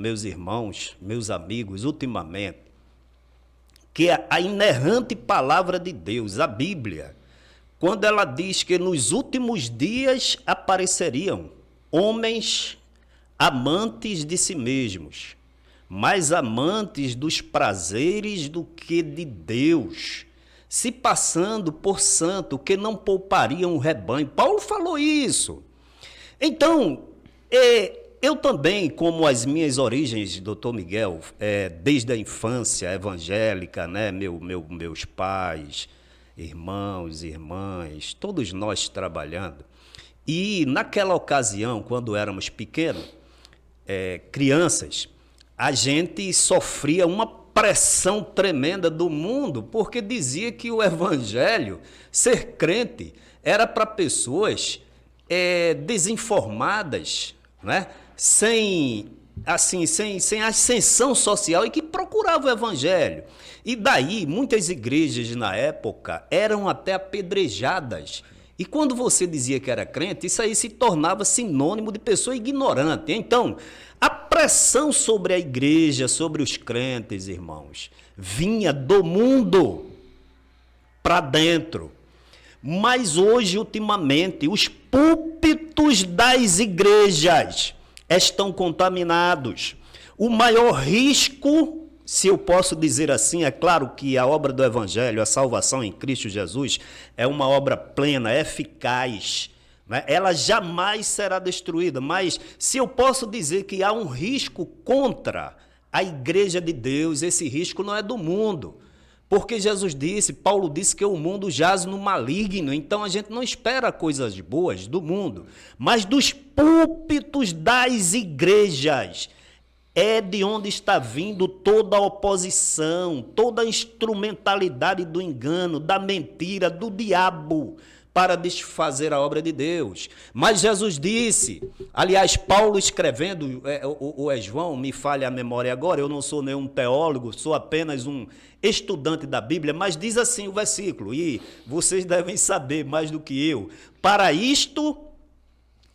meus irmãos, meus amigos, ultimamente, que a inerrante palavra de Deus, a Bíblia, quando ela diz que nos últimos dias apareceriam homens amantes de si mesmos, mais amantes dos prazeres do que de Deus, se passando por santo, que não poupariam o rebanho. Paulo falou isso. Então, eu também, como as minhas origens, doutor Miguel, desde a infância evangélica, né, meus pais, irmãos, irmãs, todos nós trabalhando. E naquela ocasião, quando éramos pequenos, crianças, a gente sofria uma pressão tremenda do mundo, porque dizia que o evangelho, ser crente, era para pessoas desinformadas, né? sem ascensão social e que procuravam o evangelho. E daí, muitas igrejas na época eram até apedrejadas. E quando você dizia que era crente, isso aí se tornava sinônimo de pessoa ignorante. Então, a pressão sobre a igreja, sobre os crentes, irmãos, vinha do mundo para dentro. Mas hoje, ultimamente, os púlpitos das igrejas estão contaminados. O maior risco, se eu posso dizer assim, é claro que a obra do Evangelho, a salvação em Cristo Jesus, é uma obra plena, eficaz, né? Ela jamais será destruída, mas se eu posso dizer que há um risco contra a igreja de Deus, esse risco não é do mundo. Porque Jesus disse, Paulo disse que o mundo jaz no maligno, então a gente não espera coisas boas do mundo, mas dos púlpitos das igrejas. É de onde está vindo toda a oposição, toda a instrumentalidade do engano, da mentira, do diabo, para desfazer a obra de Deus. Mas Jesus disse, aliás, Paulo escrevendo, João, me falha a memória agora, eu não sou nenhum teólogo, sou apenas um estudante da Bíblia, mas diz assim o versículo, e vocês devem saber mais do que eu, para isto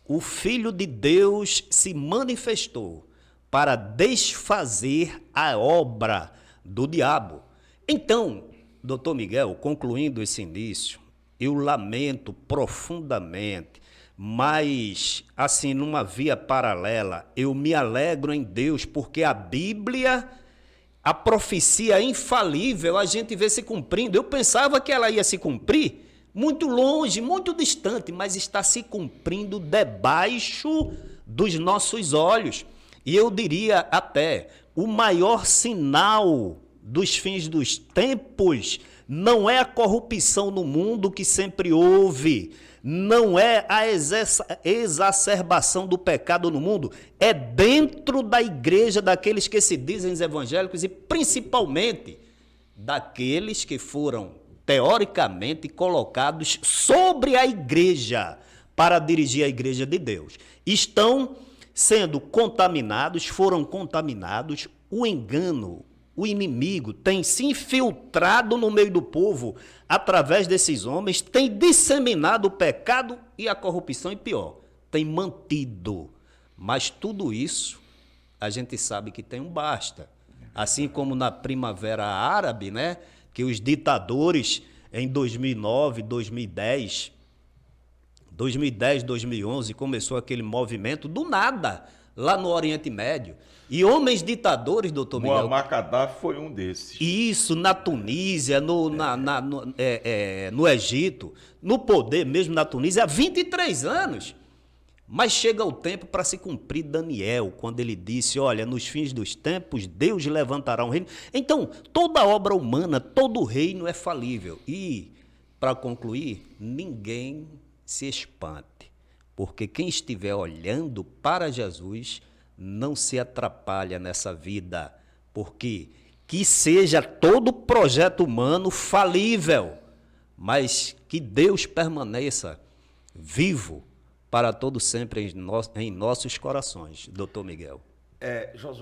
o Filho de Deus se manifestou, para desfazer a obra do diabo. Então, doutor Miguel, concluindo esse início, eu lamento profundamente, mas, assim, numa via paralela, eu me alegro em Deus, porque a Bíblia, a profecia infalível, a gente vê se cumprindo. Eu pensava que ela ia se cumprir muito longe, muito distante, mas está se cumprindo debaixo dos nossos olhos. E eu diria até, o maior sinal dos fins dos tempos não é a corrupção no mundo que sempre houve, não é a exacerbação do pecado no mundo, é dentro da igreja daqueles que se dizem evangélicos e principalmente daqueles que foram teoricamente colocados sobre a igreja para dirigir a igreja de Deus. Estão sendo contaminados, foram contaminados, o engano, o inimigo tem se infiltrado no meio do povo através desses homens, tem disseminado o pecado e a corrupção, e pior, tem mantido. Mas tudo isso a gente sabe que tem um basta. Assim como na Primavera Árabe, né, que os ditadores em 2009, 2010, 2011, começou aquele movimento do nada, lá no Oriente Médio. E homens ditadores, doutor Miguel... Muammar Gaddafi foi um desses. Isso, na Tunísia, no Egito, no poder mesmo na Tunísia, há 23 anos. Mas chega o tempo para se cumprir Daniel, quando ele disse, olha, nos fins dos tempos, Deus levantará um reino. Então, toda obra humana, todo reino é falível. E, para concluir, ninguém se espante, porque quem estiver olhando para Jesus não se atrapalha nessa vida, porque que seja todo projeto humano falível, mas que Deus permaneça vivo para todo sempre em nossos corações, doutor Miguel. Josué,